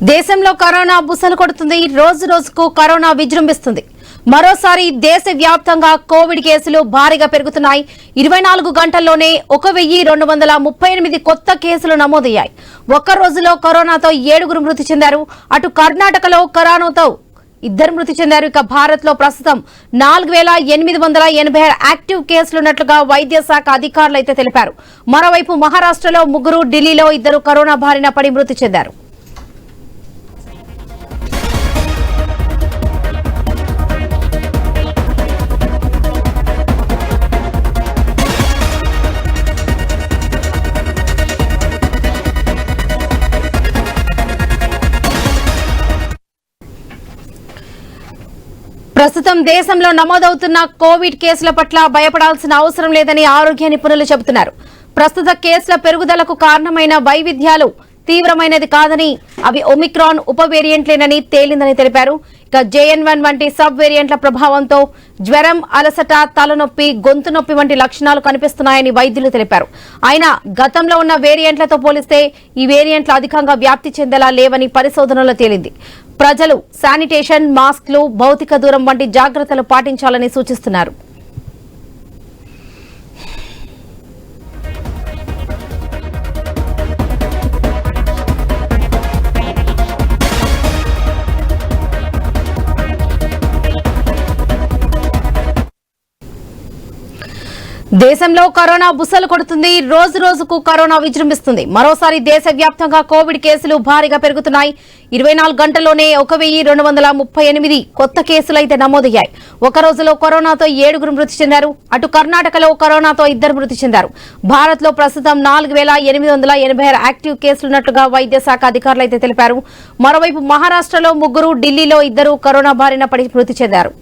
దేశంలో కరోనా బుసలు కొడుతుంది. రోజు రోజుకు కరోనా విజృంభిస్తుంది. మరోసారి దేశవ్యాప్తంగా కోవిడ్ కేసులు భారీగా పెరుగుతున్నాయి. 24 గంటల్లోనే 1238 కొత్త కేసులు నమోదయ్యాయి. ఒక్క రోజులో కరోనాతో 7 మృతి చెందారు. అటు కర్ణాటకలో కరోనాతో 2 మృతి చెందారు. ఇక భారత్ లో ప్రస్తుతం 4886 యాక్టివ్ కేసులున్నట్లుగా వైద్య శాఖ అధికారులు అయితే తెలిపారు. మరోవైపు మహారాష్ట్రలో 3, ఢిల్లీలో 2 కరోనా బారిన పడి మృతి చెందారు. ప్రస్తుతం దేశంలో నమోదవుతున్న కోవిడ్ కేసుల పట్ల భయపడాల్సిన అవసరం లేదని ఆరోగ్య నిపుణులు చెబుతున్నారు. ప్రస్తుత కేసుల పెరుగుదలకు కారణమైన వైవిధ్యాలు తీవ్రమైనది కాదని, అవి ఒమిక్రాన్ ఉప వేరియంట్లేనని తేలిందని తెలిపారు. ఇక JN1 వంటి సబ్ వేరియంట్ల ప్రభావంతో జ్వరం, అలసట, తలనొప్పి, గొంతు నొప్పి వంటి లక్షణాలు కనిపిస్తున్నాయని వైద్యులు తెలిపారు. అయినా గతంలో ఉన్న వేరియంట్లతో పోలిస్తే ఈ వేరియంట్లు అధికంగా వ్యాప్తి చెందేలా లేవని పరిశోధనలో తేలింది. ప్రజలు శానిటేషన్, మాస్క్లు, భౌతిక దూరం వంటి జాగ్రత్తలు పాటించాలని సూచిస్తున్నారు. దేశంలో కరోనా బుసలు కొడుతుంది. రోజు రోజుకు కరోనా విజృంభిస్తుంది. మరోసారి దేశవ్యాప్తంగా కోవిడ్ కేసులు భారీగా పెరుగుతున్నాయి. 24 గంటల్లోనే 1238 కొత్త కేసులైతే నమోదయ్యాయి. ఒక రోజులో కరోనాతో 7 మృతి చెందారు. అటు కర్ణాటకలో కరోనాతో 2 మృతి చెందారు. భారత్ లో ప్రస్తుతం 4886 యాక్టివ్ కేసులున్నట్లుగా వైద్య శాఖ అధికారులు అయితే తెలిపారు. మరోవైపు మహారాష్ట్రలో 3, ఢిల్లీలో 2 కరోనా బారిన పడి మృతి చెందారు.